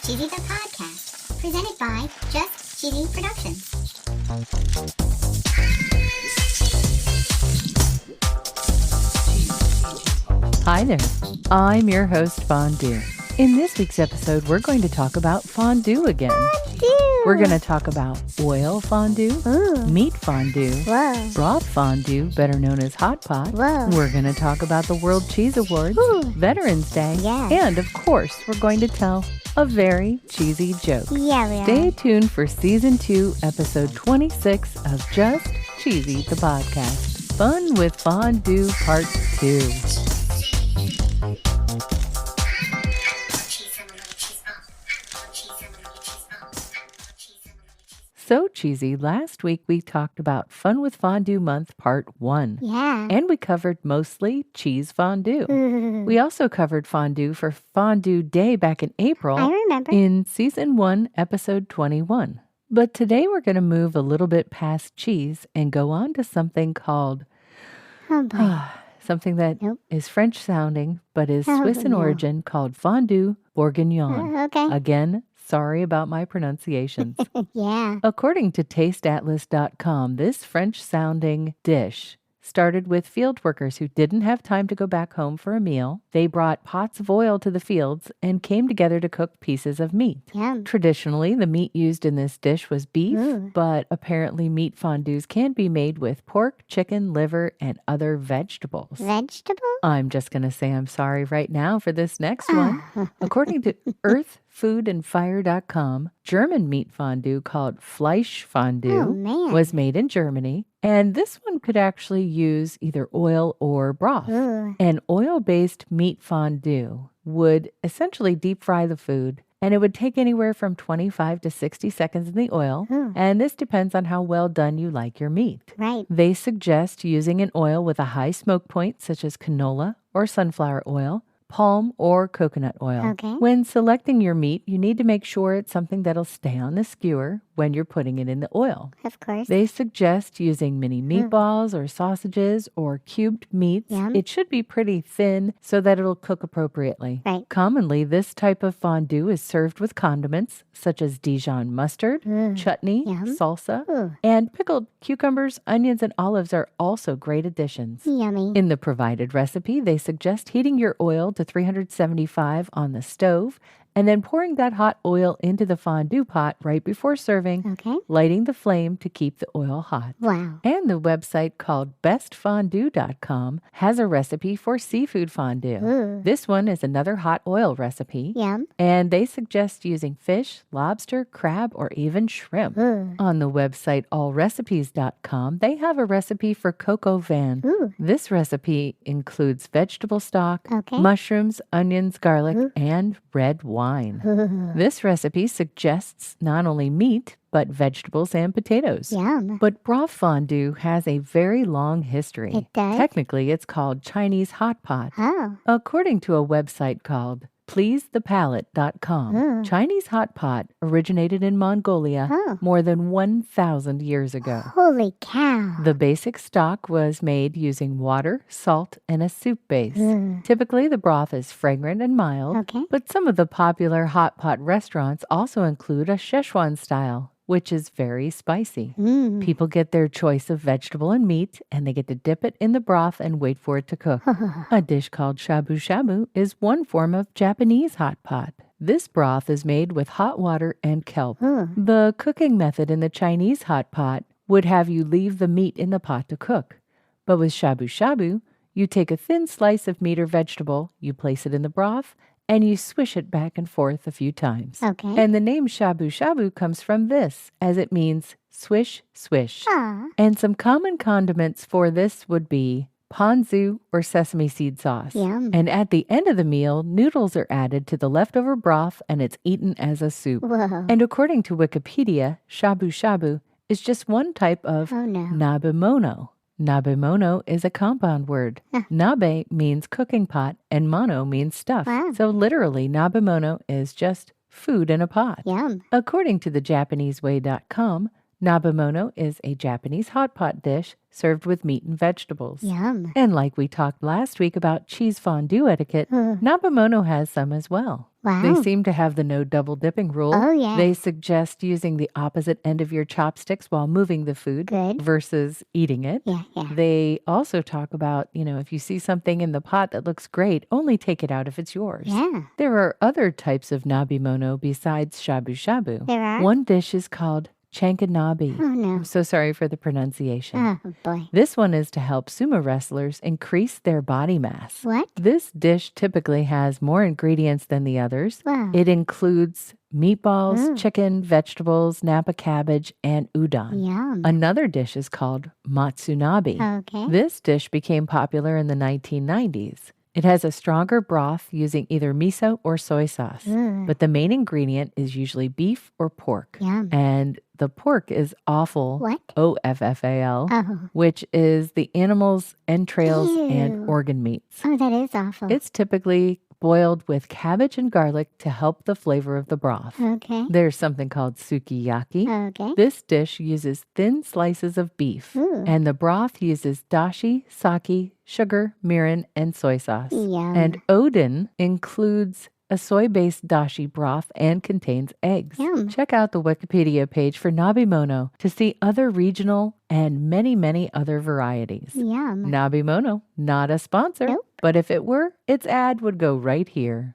Cheesy the Podcast, presented by Just Cheesy Productions. Hi there, I'm your host, Fondue. In this week's episode, we're going to talk about fondue again. We're going to talk about oil fondue, meat fondue, broth fondue, better known as hot pot. We're going to talk about the World Cheese Awards, Veterans Day, and of course, we're going to tell a very cheesy joke. Yeah, we are. Stay tuned for Season 2, Episode 26 of Just Cheesy, the podcast. Fun with Fondue Part 2. So cheesy, last week we talked about Fun with Fondue Month Part 1. Yeah. And we covered mostly cheese fondue. We also covered fondue for Fondue Day back in April. I remember. In Season 1, Episode 21. But today we're going to move a little bit past cheese and go on to something called... something that is French sounding but is Swiss in origin called Fondue Bourguignonne. Okay. Again, sorry about my pronunciations. Yeah. According to tasteatlas.com, this French-sounding dish started with field workers who didn't have time to go back home for a meal. They brought pots of oil to the fields and came together to cook pieces of meat. Yum. Traditionally, the meat used in this dish was beef, but apparently meat fondues can be made with pork, chicken, liver, and other vegetables. Vegetable? I'm just going to say I'm sorry right now for this next one. According to earthfoodandfire.com, German meat fondue called Fleischfondue was made in Germany. And this one could actually use either oil or broth. An oil-based meat fondue would essentially deep fry the food, and it would take anywhere from 25 to 60 seconds in the oil. And this depends on how well done you like your meat. Right. They suggest using an oil with a high smoke point, such as canola or sunflower oil, palm or coconut oil. Okay. When selecting your meat, you need to make sure it's something that'll stay on the skewer when you're putting it in the oil. Of course. They suggest using mini meatballs or sausages or cubed meats. Yum. It should be pretty thin so that it'll cook appropriately. Right. Commonly, this type of fondue is served with condiments such as Dijon mustard, chutney, salsa, and pickled cucumbers, onions, and olives are also great additions. Yummy. In the provided recipe, they suggest heating your oil to 375 on the stove and then pouring that hot oil into the fondue pot right before serving, lighting the flame to keep the oil hot. Wow. And the website called bestfondue.com has a recipe for seafood fondue. This one is another hot oil recipe. Yum. And they suggest using fish, lobster, crab, or even shrimp. On the website allrecipes.com, they have a recipe for coq au vin. This recipe includes vegetable stock, mushrooms, onions, garlic, and red wine. This recipe suggests not only meat, but vegetables and potatoes. Yum. But broth fondue has a very long history. It does? Technically, it's called Chinese hot pot. Oh. According to a website called pleasethepalate.com, Chinese hot pot originated in Mongolia more than 1,000 years ago. Holy cow. The basic stock was made using water, salt, and a soup base. Typically, the broth is fragrant and mild, but some of the popular hot pot restaurants also include a Szechuan style, which is very spicy. People get their choice of vegetable and meat, and they get to dip it in the broth and wait for it to cook. A dish called shabu shabu is one form of Japanese hot pot. This broth is made with hot water and kelp. The cooking method in the Chinese hot pot would have you leave the meat in the pot to cook. But with shabu shabu, you take a thin slice of meat or vegetable, you place it in the broth, and you swish it back and forth a few times. And the name shabu shabu comes from this, as it means swish, swish. And some common condiments for this would be ponzu or sesame seed sauce. Yum. And at the end of the meal, noodles are added to the leftover broth and it's eaten as a soup. Whoa. And according to Wikipedia, shabu shabu is just one type of Nabemono. Nabemono is a compound word. Nabe means cooking pot and mono means stuff. So literally, Nabemono is just food in a pot. Yum. According to the JapaneseWay.com, Nabemono is a Japanese hot pot dish served with meat and vegetables. Yum. And like we talked last week about cheese fondue etiquette, Nabemono has some as well. Wow. They seem to have the no double dipping rule. Oh, yeah. They suggest using the opposite end of your chopsticks while moving the food versus eating it. Yeah. They also talk about, if you see something in the pot that looks great, only take it out if it's yours. Yeah. There are other types of Nabemono besides shabu shabu. There are? One dish is called chankanabe. Oh, no. I'm so sorry for the pronunciation. Oh, boy. This one is to help sumo wrestlers increase their body mass. What? This dish typically has more ingredients than the others. Wow. It includes meatballs, chicken, vegetables, napa cabbage, and udon. Yum. Another dish is called matsunabe. Okay. This dish became popular in the 1990s. It has a stronger broth using either miso or soy sauce, but the main ingredient is usually beef or pork. Yum. And the pork is offal, What? OFFAL, Oh. which is the animal's entrails and Ew. organ meats. Oh, that is awful. It's typically boiled with cabbage and garlic to help the flavor of the broth. Okay. There's something called sukiyaki. Okay. This dish uses thin slices of beef, Ooh. and the broth uses dashi, sake, sugar, mirin, and soy sauce. Yum. And odin includes a soy-based dashi broth and contains eggs. Yum. Check out the Wikipedia page for Nabemono to see other regional and many, many other varieties. Yum. Nabemono, not a sponsor, Nope. but if it were, its ad would go right here.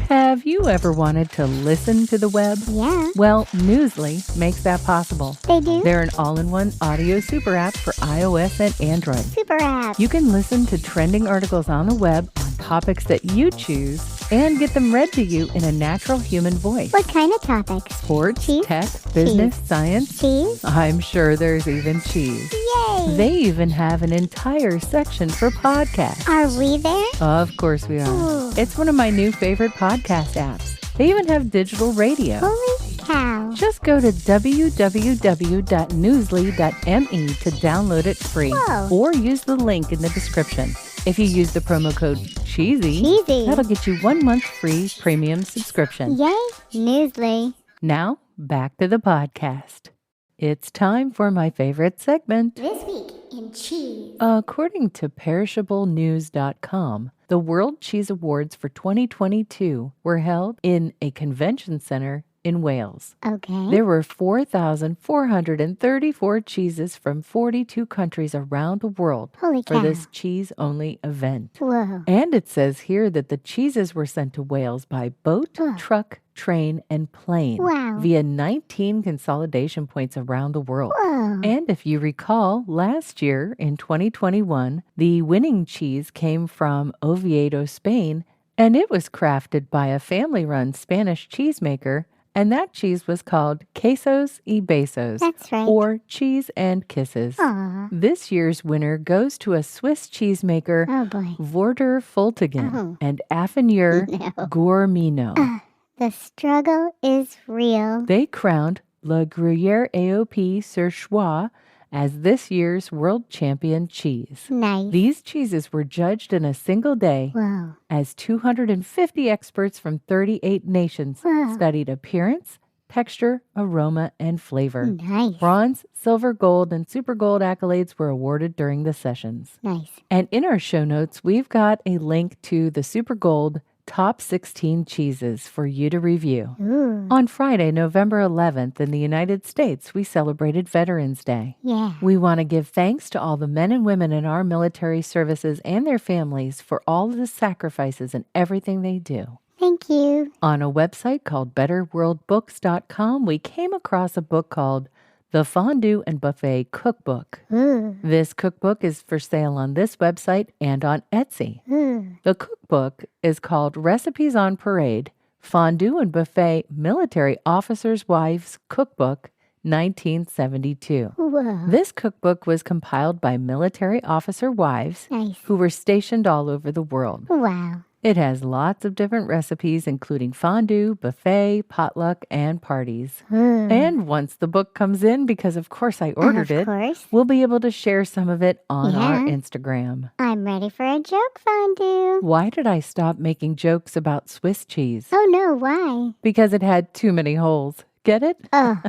Have you ever wanted to listen to the web? Yeah. Well, Newsly makes that possible. They do? They're an all-in-one audio super app for iOS and Android. Super app. You can listen to trending articles on the web on topics that you choose and get them read to you in a natural human voice. What kind of topics? Sports, Cheese? tech, business, science. Cheese? I'm sure there's even cheese. Yay! They even have an entire section for podcasts. Are we there? Of course we are. Ooh. It's one of my new favorite podcast apps. They even have digital radio. Holy cow. Just go to www.newsly.me to download it free. Whoa. Or use the link in the description. If you use the promo code CHEESY, that'll get you 1 month free premium subscription. Yay, Newsly. Now, back to the podcast. It's time for my favorite segment. This week in cheese. According to perishablenews.com, the World Cheese Awards for 2022 were held in a convention center in Wales. Okay. There were 4,434 cheeses from 42 countries around the world Holy for cow. this cheese-only event. Whoa. And it says here that the cheeses were sent to Wales by boat, truck, train, and plane Wow. via 19 consolidation points around the world. Whoa. And if you recall, last year in 2021, the winning cheese came from Oviedo, Spain, and it was crafted by a family-run Spanish cheesemaker, and that cheese was called Quesos y Besos, That's right. or Cheese and Kisses. Aw. This year's winner goes to a Swiss cheesemaker, Oh, boy. Vorder Fultigen, Oh. and Affineur No. Gourmino. The struggle is real. They crowned Le Gruyère AOP sur Choix as this year's world champion cheese. Nice. These cheeses were judged in a single day Whoa. as 250 experts from 38 nations Wow. studied appearance, texture, aroma, and flavor. Nice. Bronze, silver, gold, and super gold accolades were awarded during the sessions. Nice. And in our show notes, we've got a link to the super gold top 16 cheeses for you to review. Ooh. On Friday, November 11th, in the United States, we celebrated Veterans Day. Yeah. We want to give thanks to all the men and women in our military services and their families for all of the sacrifices and everything they do. Thank you. On a website called betterworldbooks.com, we came across a book called The Fondue and Buffet Cookbook. Ooh. This cookbook is for sale on this website and on Etsy. Ooh. The cookbook is called Recipes on Parade, Fondue and Buffet Military Officers' Wives Cookbook, 1972. Whoa. This cookbook was compiled by military officer wives Nice. who were stationed all over the world. Wow. It has lots of different recipes, including fondue, buffet, potluck, and parties. Ooh. And once the book comes in, because of course I ordered Of it, course. we'll be able to share some of it on our Yeah. Instagram. I'm ready for a joke fondue. Why did I stop making jokes about Swiss cheese? Oh, no. Why? Because it had too many holes. Get it? Oh.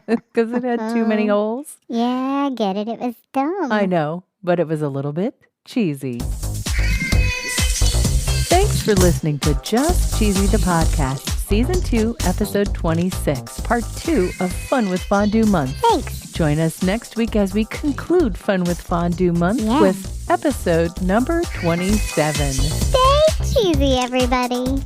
Because it had too many holes? Yeah, I get it. It was dumb. I know, but it was a little bit cheesy. Thanks for listening to Just Cheesy the Podcast, Season 2, Episode 26, Part 2 of Fun with Fondue Month. Thanks. Join us next week as we conclude Fun with Fondue Month with episode number 27. Stay cheesy, everybody.